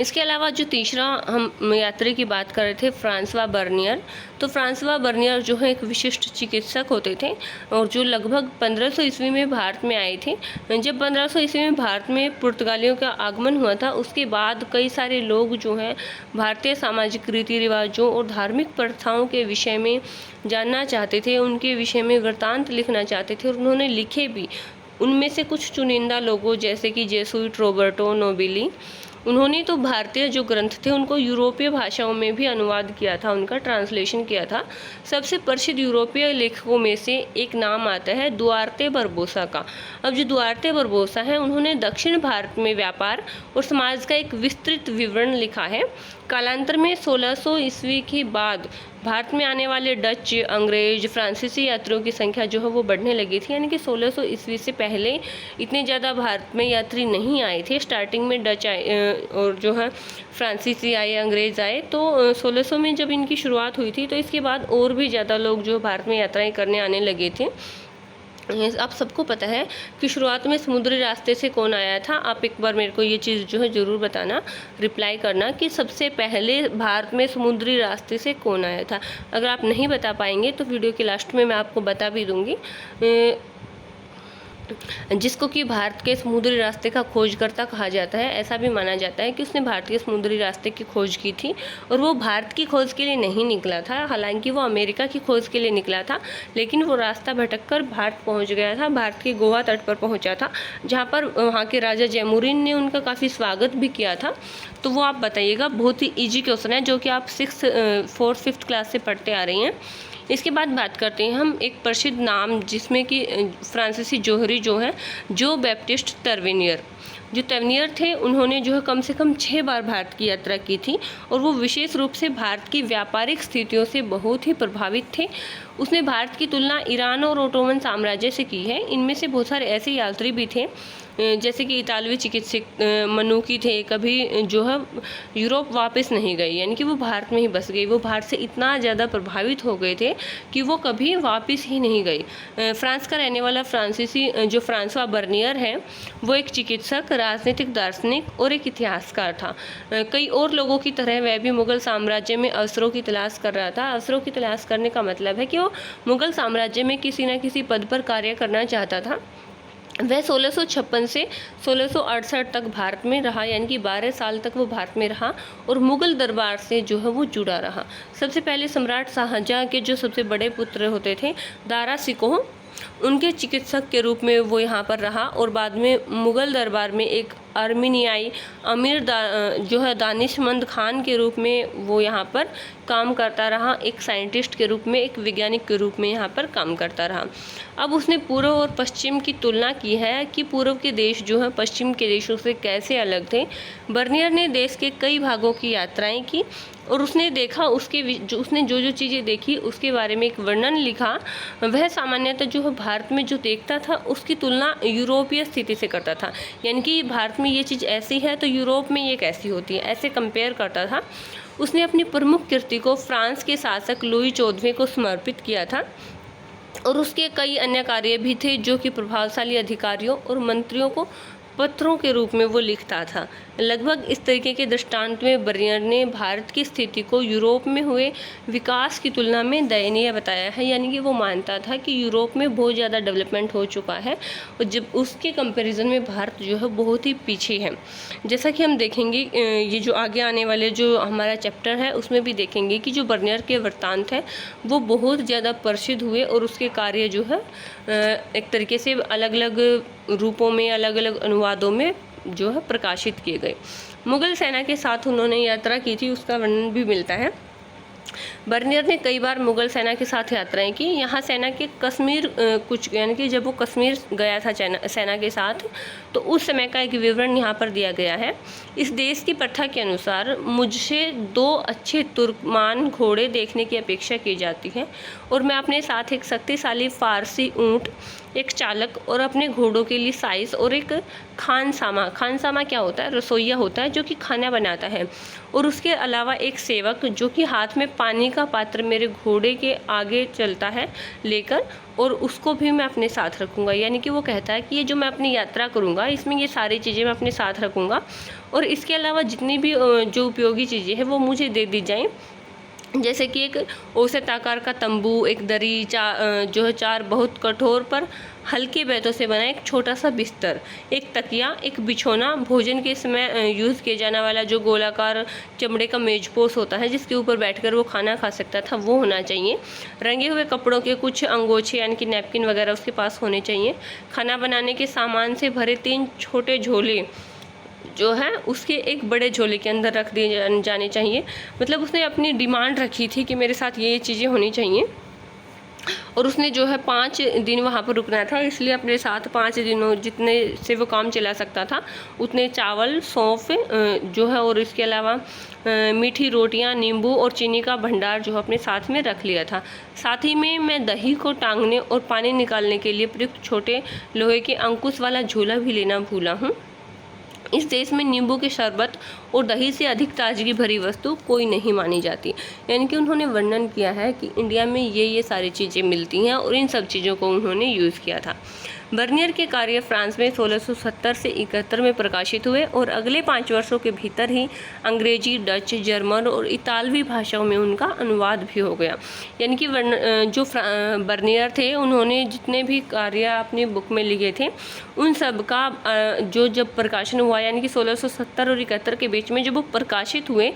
इसके अलावा जो तीसरा हम यात्री की बात कर रहे थे, फ्रांसवा बर्नियर। तो फ्रांसवा बर्नियर जो है एक विशिष्ट चिकित्सक होते थे और जो लगभग 1500 ईस्वी में भारत में आए थे। जब 1500 ईस्वी में भारत में पुर्तगालियों का आगमन हुआ था उसके बाद कई सारे लोग जो हैं भारतीय सामाजिक रीति रिवाजों और धार्मिक प्रथाओं के विषय में जानना चाहते थे, उनके विषय में वृत्तांत लिखना चाहते थे और उन्होंने लिखे भी। उनमें से कुछ चुनिंदा लोगों जैसे कि जेसुइट रॉबर्टो नोबिली उन्होंने तो भारतीय जो ग्रंथ थे उनको यूरोपीय भाषाओं में भी अनुवाद किया था, उनका ट्रांसलेशन किया था। सबसे प्रसिद्ध यूरोपीय लेखकों में से एक नाम आता है दुआर्ते बरबोसा का। अब जो दुआर्ते बरबोसा है उन्होंने दक्षिण भारत में व्यापार और समाज का एक विस्तृत विवरण लिखा है। कालांतर में 1600 ईस्वी के बाद भारत में आने वाले डच, अंग्रेज, फ्रांसीसी यात्रियों की संख्या जो है वो बढ़ने लगी थी। यानी कि 1600 ईस्वी से पहले इतने ज़्यादा भारत में यात्री नहीं आए थे। स्टार्टिंग में डच आए और जो है फ्रांसीसी आए, अंग्रेज़ आए। तो 1600 में जब इनकी शुरुआत हुई थी तो इसके बाद और भी ज़्यादा लोग जो भारत में यात्राएं करने आने लगे थे। आप सबको पता है कि शुरुआत में समुद्री रास्ते से कौन आया था। आप एक बार मेरे को ये चीज़ जो है ज़रूर बताना, रिप्लाई करना कि सबसे पहले भारत में समुद्री रास्ते से कौन आया था। अगर आप नहीं बता पाएंगे तो वीडियो के लास्ट में मैं आपको बता भी दूँगी। जिसको कि भारत के समुद्री रास्ते का खोजकर्ता कहा जाता है। ऐसा भी माना जाता है कि उसने भारतीय समुद्री रास्ते की खोज की थी और वो भारत की खोज के लिए नहीं निकला था, हालांकि वो अमेरिका की खोज के लिए निकला था, लेकिन वो रास्ता भटककर भारत पहुंच गया था। भारत के गोवा तट पर पहुंचा था, जहां पर वहां के राजा जैमुरीन ने उनका काफ़ी स्वागत भी किया था। तो वो आप बताइएगा, बहुत ही ईजी क्वेश्चन है जो कि आप 4th 5th क्लास से पढ़ते आ रही हैं। इसके बाद बात करते हैं हम एक प्रसिद्ध नाम, जिसमें कि फ्रांसीसी जोहरी जो है, जो बैप्टिस्ट टर्वेनियर। जो टर्वेनियर थे उन्होंने जो है कम से कम 6 बार भारत की यात्रा की थी और वो विशेष रूप से भारत की व्यापारिक स्थितियों से बहुत ही प्रभावित थे। उसने भारत की तुलना ईरान और ओटोमन साम्राज्य से की है। इनमें से बहुत सारे ऐसे यात्री भी थे जैसे कि इतालवी चिकित्सक मनुकी थे, कभी जो है यूरोप वापस नहीं गए, यानी कि वो भारत में ही बस गए। वो भारत से इतना ज़्यादा प्रभावित हो गए थे कि वो कभी वापस ही नहीं गए। फ्रांस का रहने वाला फ्रांसीसी जो फ्रांसवा बर्नियर है, वो एक चिकित्सक, राजनीतिक दार्शनिक और एक इतिहासकार था। कई और लोगों की तरह वह भी मुगल साम्राज्य में अवसरों की तलाश कर रहा था। अवसरों की तलाश करने का मतलब है कि वो मुगल साम्राज्य में किसी न किसी पद पर कार्य करना चाहता था। वह 1656 से 1668 तक भारत में रहा, यानी कि 12 साल तक वो भारत में रहा और मुगल दरबार से जो है वो जुड़ा रहा। सबसे पहले सम्राट शाहजहाँ के जो सबसे बड़े पुत्र होते थे दारा शिकोह, उनके चिकित्सक के रूप में वो यहाँ पर रहा और बाद में मुगल दरबार में एक आर्मीनियाई अमीर जो है दानिशमंद खान के रूप में वो यहाँ पर काम करता रहा। एक साइंटिस्ट के रूप में, एक वैज्ञानिक के रूप में यहाँ पर काम करता रहा। अब उसने पूर्व और पश्चिम की तुलना की है कि पूर्व के देश जो हैं पश्चिम के देशों से कैसे अलग थे। बर्नियर ने देश के कई भागों की यात्राएं की और उसने देखा, उसने जो चीज़ें देखी उसके बारे में एक वर्णन लिखा। वह सामान्यतः जो है भारत में जो देखता था उसकी तुलना यूरोपीय स्थिति से करता था, यानी कि भारत में ये चीज़ ऐसी है तो यूरोप में ये कैसी होती है, ऐसे कंपेयर करता था। उसने अपनी प्रमुख कृति को फ्रांस के शासक लुई 14वें को समर्पित किया था और उसके कई अन्य कार्य भी थे जो कि प्रभावशाली अधिकारियों और मंत्रियों को पत्रों के रूप में वो लिखता था। लगभग इस तरीके के दृष्टांत में बर्नियर ने भारत की स्थिति को यूरोप में हुए विकास की तुलना में दयनीय बताया है, यानी कि वो मानता था कि यूरोप में बहुत ज़्यादा डेवलपमेंट हो चुका है और जब उसके कंपैरिजन में भारत जो है बहुत ही पीछे है। जैसा कि हम देखेंगे ये जो आगे आने वाले जो हमारा चैप्टर है उसमें भी देखेंगे कि जो बर्नियर के वृत्तांत हैं वो बहुत ज़्यादा प्रसिद्ध हुए और उसके कार्य जो है एक तरीके से अलग अलग रूपों में, अलग अलग अनुवादों में जो है प्रकाशित किए गए। मुगल सेना के साथ उन्होंने यात्रा की थी, उसका वर्णन भी मिलता है। बर्नियर ने कई बार मुगल सेना के साथ यात्राएं की। यहाँ सेना के कश्मीर कुछ, यानी कि जब वो कश्मीर गया था सेना के साथ, तो उस समय का एक विवरण यहाँ पर दिया गया है। इस देश की प्रथा के अनुसार मुझसे 2 अच्छे तुर्कमान घोड़े देखने की अपेक्षा की जाती है और मैं अपने साथ एक शक्तिशाली फारसी ऊँट, एक चालक और अपने घोड़ों के लिए साइज और एक खानसामा क्या होता है, रसोइया होता है जो कि खाना बनाता है, और उसके अलावा एक सेवक जो कि हाथ में पानी का पात्र मेरे घोड़े के आगे चलता है लेकर, और उसको भी मैं अपने साथ रखूँगा। यानी कि वो कहता है कि ये जो मैं अपनी यात्रा करूँगा इसमें ये सारी चीज़ें मैं अपने साथ रखूँगा और इसके अलावा जितनी भी जो उपयोगी चीज़ें हैं वो मुझे दे दी जाएँ, जैसे कि एक औसत आकार का तंबू, एक दरी, जो है 4 बहुत कठोर पर हल्के बैतों से बना एक छोटा सा बिस्तर, एक तकिया, एक बिछौना, भोजन के समय यूज़ किया जाने वाला जो गोलाकार चमड़े का मेजपोश होता है जिसके ऊपर बैठकर वो खाना खा सकता था, वो होना चाहिए। रंगे हुए कपड़ों के कुछ अंगोछे यानी कि नैपकिन वगैरह उसके पास होने चाहिए। खाना बनाने के सामान से भरे 3 छोटे झोले जो है उसके एक बड़े झोले के अंदर रख दिए जाने चाहिए। मतलब उसने अपनी डिमांड रखी थी कि मेरे साथ ये चीज़ें होनी चाहिए, और उसने जो है 5 दिन वहाँ पर रुकना था, इसलिए अपने साथ 5 दिनों जितने से वो काम चला सकता था उतने चावल, सौंफ जो है, और इसके अलावा मीठी रोटियां, नींबू और चीनी का भंडार जो अपने साथ में रख लिया था। साथ ही में मैं दही को टांगने और पानी निकालने के लिए प्रयुक्त छोटे लोहे के अंकुश वाला झूला भी लेना भूला हूँ। इस देश में नींबू के शरबत और दही से अधिक ताजगी भरी वस्तु कोई नहीं मानी जाती। यानी कि उन्होंने वर्णन किया है कि इंडिया में ये सारी चीज़ें मिलती हैं, और इन सब चीज़ों को उन्होंने यूज़ किया था। बर्नियर के कार्य फ्रांस में 1670 से 71 में प्रकाशित हुए, और अगले 5 वर्षों के भीतर ही अंग्रेजी, डच, जर्मन और इतालवी भाषाओं में उनका अनुवाद भी हो गया। यानी कि जो बर्नियर थे, उन्होंने जितने भी कार्य अपनी बुक में लिखे थे उन सब का जब प्रकाशन हुआ, यानी कि 1670 और 71 के बीच में जब वो प्रकाशित हुए,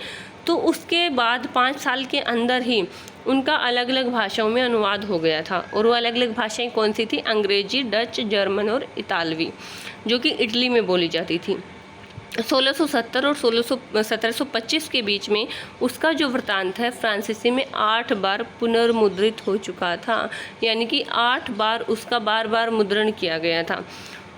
तो उसके बाद 5 साल के अंदर ही उनका अलग अलग भाषाओं में अनुवाद हो गया था। और वो अलग अलग भाषाएं कौन सी थी? अंग्रेजी, डच, जर्मन और इतालवी, जो कि इटली में बोली जाती थी। 1670 और 1725 के बीच में उसका जो वृत्तांत है फ्रांसीसी में 8 बार पुनर्मुद्रित हो चुका था। यानी कि 8 बार उसका बार बार मुद्रण किया गया था।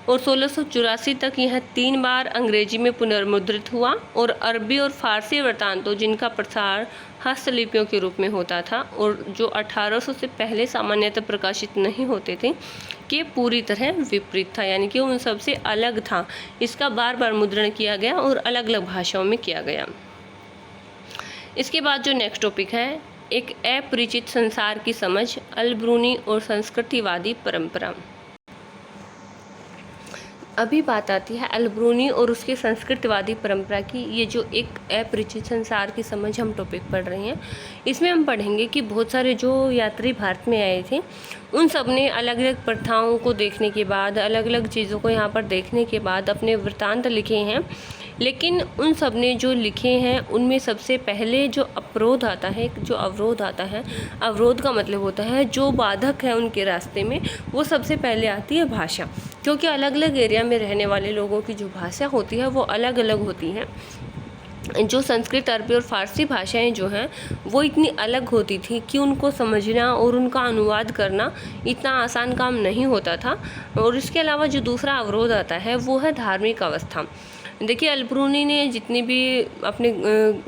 और 1684 तक यह 3 बार अंग्रेजी में पुनर्मुद्रित हुआ, और अरबी और फारसी वृत्तांतों जिनका प्रसार हस्तलिपियों के रूप में होता था और जो 1800 से पहले सामान्यतः प्रकाशित नहीं होते थे, कि पूरी तरह विपरीत था। यानी कि उन सब से अलग था। इसका बार बार मुद्रण किया गया और अलग अलग भाषाओं में किया गया। इसके बाद जो नेक्स्ट टॉपिक है, एक अपरिचित संसार की समझ, अल-ब्रूनी और संस्कृतिवादी परंपरा। अभी बात आती है अल-ब्रूनी और उसकी संस्कृतिवादी परंपरा की। ये जो एक अपरिचित संसार की समझ हम टॉपिक पढ़ रहे हैं, इसमें हम पढ़ेंगे कि बहुत सारे जो यात्री भारत में आए थे, उन सब ने अलग अलग प्रथाओं को देखने के बाद, अलग अलग चीज़ों को यहाँ पर देखने के बाद अपने वृत्तांत लिखे हैं। लेकिन उन सब ने जो लिखे हैं उनमें सबसे पहले जो अवरोध आता है, जो अवरोध आता है, अवरोध का मतलब होता है जो बाधक है उनके रास्ते में, वो सबसे पहले आती है भाषा। क्योंकि अलग अलग एरिया में रहने वाले लोगों की जो भाषा होती है वो अलग अलग होती है। जो संस्कृत, अरबी और फारसी भाषाएं जो हैं वो इतनी अलग होती थी कि उनको समझना और उनका अनुवाद करना इतना आसान काम नहीं होता था। और इसके अलावा जो दूसरा अवरोध आता है वो है धार्मिक अवस्था। देखिए, अल-ब्रूनी ने जितनी भी अपने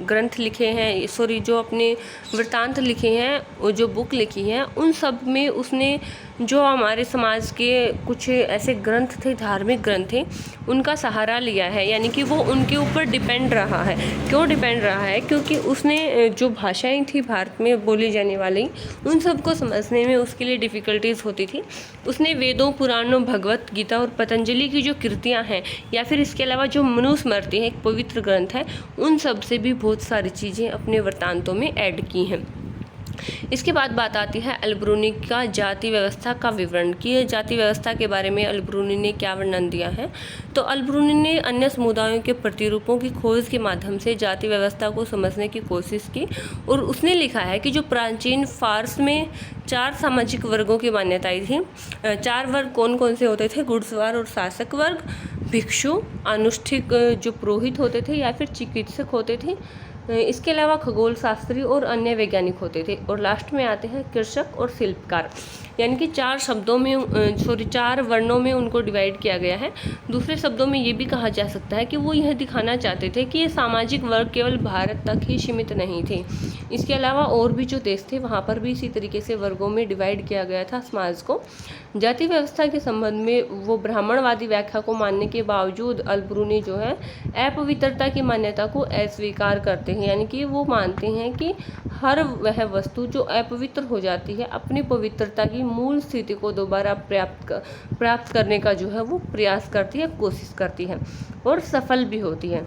ग्रंथ लिखे हैं, जो अपने वृत्तांत लिखे हैं, वो जो बुक लिखी है, उन सब में उसने जो हमारे समाज के कुछ ऐसे ग्रंथ थे, धार्मिक ग्रंथ थे, उनका सहारा लिया है। यानी कि वो उनके ऊपर डिपेंड रहा है। क्यों डिपेंड रहा है? क्योंकि उसने जो भाषाएं थी भारत में बोली जाने वाली, उन सबको समझने में उसके लिए डिफ़िकल्टीज़ होती थी। उसने वेदों, पुराणों, भगवत गीता और पतंजलि की जो कृतियाँ हैं, या फिर इसके अलावा जो मनुस्मृति है, एक पवित्र ग्रंथ है, उन सब से भी बहुत सारी चीज़ें अपने वृत्तांतों में ऐड की हैं। इसके बाद बात आती है अल-ब्रूनी का जाति व्यवस्था का विवरण, कि जाति व्यवस्था के बारे में अल-ब्रूनी ने क्या वर्णन दिया है। तो अल-ब्रूनी ने अन्य समुदायों के प्रतिरूपों की खोज के माध्यम से जाति व्यवस्था को समझने की कोशिश की, और उसने लिखा है कि जो प्राचीन फारस में 4 सामाजिक वर्गों की मान्यताएं थी। 4 वर्ग कौन कौन से होते थे? घुड़सवार और शासक वर्ग, भिक्षु, अनुष्ठिक जो पुरोहित होते थे या फिर चिकित्सक होते थे, इसके अलावा खगोल शास्त्री और अन्य वैज्ञानिक होते थे, और लास्ट में आते हैं कृषक और शिल्पकार। यानी कि 4 वर्णों में उनको डिवाइड किया गया है। दूसरे शब्दों में ये भी कहा जा सकता है कि वो यह दिखाना चाहते थे कि ये सामाजिक वर्ग केवल भारत तक ही सीमित नहीं थे। इसके अलावा और भी जो देश थे वहाँ पर भी इसी तरीके से वर्गों में डिवाइड किया गया था समाज को। जाति व्यवस्था के संबंध में वो ब्राह्मणवादी व्याख्या को मानने के बावजूद अल-ब्रूनी जो है अपवित्रता की मान्यता को अस्वीकार करते हैं। यानी कि वो मानते हैं कि हर वह वस्तु जो अपवित्र हो जाती है, अपनी पवित्रता की मूल स्थिति को दोबारा प्राप्त करने का जो है वो प्रयास करती है, कोशिश करती है, और सफल भी होती है।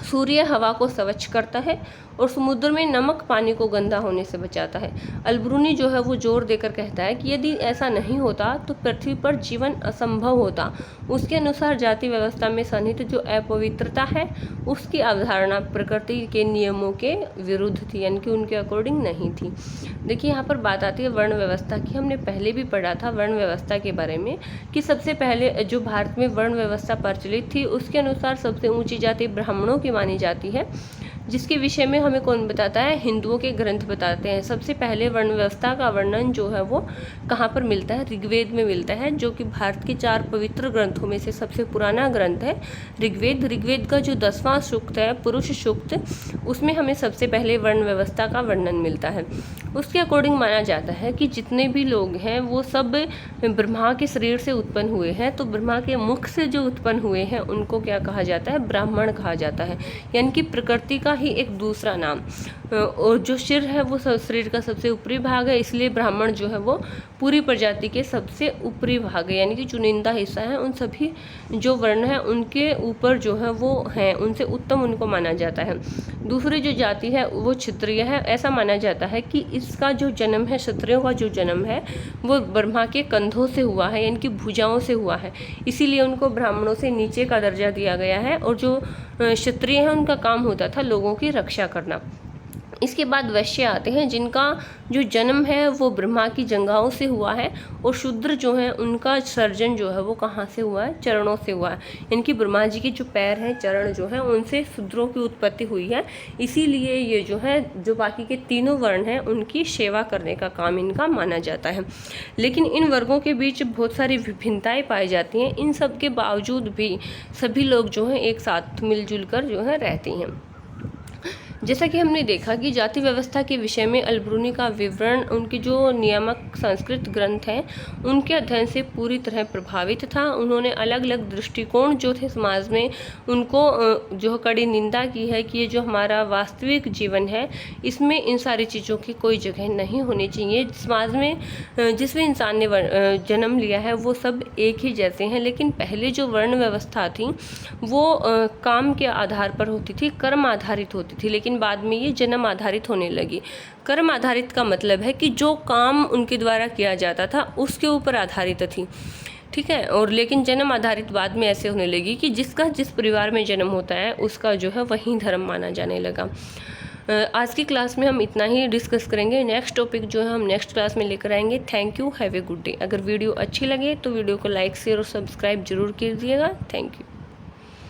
सूर्य हवा को स्वच्छ करता है और समुद्र में नमक पानी को गंदा होने से बचाता है। अलब्रूनी जो है वो जोर देकर कहता है कि यदि ऐसा नहीं होता तो पृथ्वी पर जीवन असंभव होता। उसके अनुसार जाति व्यवस्था में सन्निहित जो अपवित्रता है उसकी अवधारणा प्रकृति के नियमों के विरुद्ध थी, यानी कि उनके अकॉर्डिंग नहीं थी। देखिए यहाँ पर बात आती है वर्ण व्यवस्था की। हमने पहले भी पढ़ा था वर्ण व्यवस्था के बारे में कि सबसे पहले जो भारत में वर्ण व्यवस्था प्रचलित थी उसके अनुसार सबसे ऊंची जाति ब्राह्मणों की मानी जाती है, जिसके विषय में हमें कौन बताता है? हिंदुओं के ग्रंथ बताते हैं। सबसे पहले वर्ण व्यवस्था का वर्णन जो है वो कहाँ पर मिलता है? ऋग्वेद में मिलता है, जो कि भारत के 4 पवित्र ग्रंथों में से सबसे पुराना ग्रंथ है ऋग्वेद। ऋग्वेद का जो 10वां सूक्त है पुरुष सूक्त, उसमें हमें सबसे पहले वर्ण व्यवस्था का वर्णन मिलता है। उसके अकॉर्डिंग माना जाता है कि जितने भी लोग हैं वो सब ब्रह्मा के शरीर से उत्पन्न हुए हैं, तो ब्रह्मा के मुख से जो उत्पन्न हुए हैं उनको क्या कहा जाता है? ब्राह्मण कहा जाता है, यानी कि प्रकृति का ही एक दूसरा नाम। और जो सिर है वो शरीर का सबसे ऊपरी भाग है, इसलिए ब्राह्मण जो है वो पूरी प्रजाति के सबसे ऊपरी भाग है, यानी कि चुनिंदा हिस्सा है। उन सभी जो वर्ण है उनके ऊपर जो है वो हैं, उनसे उत्तम उनको माना जाता है। दूसरी जो जाति है वो क्षत्रिय है। ऐसा माना जाता है कि इसका जो जन्म है, क्षत्रियों का जो जन्म है वो ब्रह्मा के कंधों से हुआ है, यानी कि भुजाओं से हुआ है, इसीलिए उनको ब्राह्मणों से नीचे का दर्जा दिया गया है। और जो क्षत्रिय हैं उनका काम होता था लोगों की रक्षा करना। इसके बाद वैश्य आते हैं, जिनका जो जन्म है वो ब्रह्मा की जंघाओं से हुआ है। और शूद्र जो है उनका सर्जन जो है वो कहाँ से हुआ है? चरणों से हुआ है, यानी कि ब्रह्मा जी के जो पैर हैं, चरण जो हैं, उनसे शूद्रों की उत्पत्ति हुई है। इसीलिए ये जो है जो बाकी के तीनों वर्ण हैं उनकी सेवा करने का काम इनका माना जाता है। लेकिन इन वर्गों के बीच बहुत सारी विभिन्नताएँ पाई जाती हैं। इन सब के बावजूद भी सभी लोग जो हैं एक साथ मिलजुल कर जो है रहते हैं। जैसा कि हमने देखा कि जाति व्यवस्था के विषय में अलब्रूनी का विवरण उनके जो नियामक संस्कृत ग्रंथ हैं उनके अध्ययन से पूरी तरह प्रभावित था। उन्होंने अलग अलग दृष्टिकोण जो थे समाज में, उनको जो कड़ी निंदा की है कि ये जो हमारा वास्तविक जीवन है इसमें इन सारी चीज़ों की कोई जगह नहीं होनी चाहिए। समाज में जिसमें इंसान ने जन्म लिया है वो सब एक ही जैसे हैं, लेकिन पहले जो वर्ण व्यवस्था थी वो काम के आधार पर होती थी, कर्म आधारित होती थी, लेकिन बाद में ये जन्म आधारित होने लगी। कर्म आधारित का मतलब है कि जो काम उनके द्वारा किया जाता था उसके ऊपर आधारित थी, ठीक है। और लेकिन जन्म आधारित बाद में ऐसे होने लगी कि जिसका जिस परिवार में जन्म होता है उसका जो है वही धर्म माना जाने लगा। आज की क्लास में हम इतना ही डिस्कस करेंगे। नेक्स्ट टॉपिक जो है हम नेक्स्ट क्लास में लेकर आएंगे। Thank you, have a good day. अगर वीडियो अच्छी लगे तो वीडियो को लाइक शेयर और सब्सक्राइब जरूर कीजिएगा। Thank you.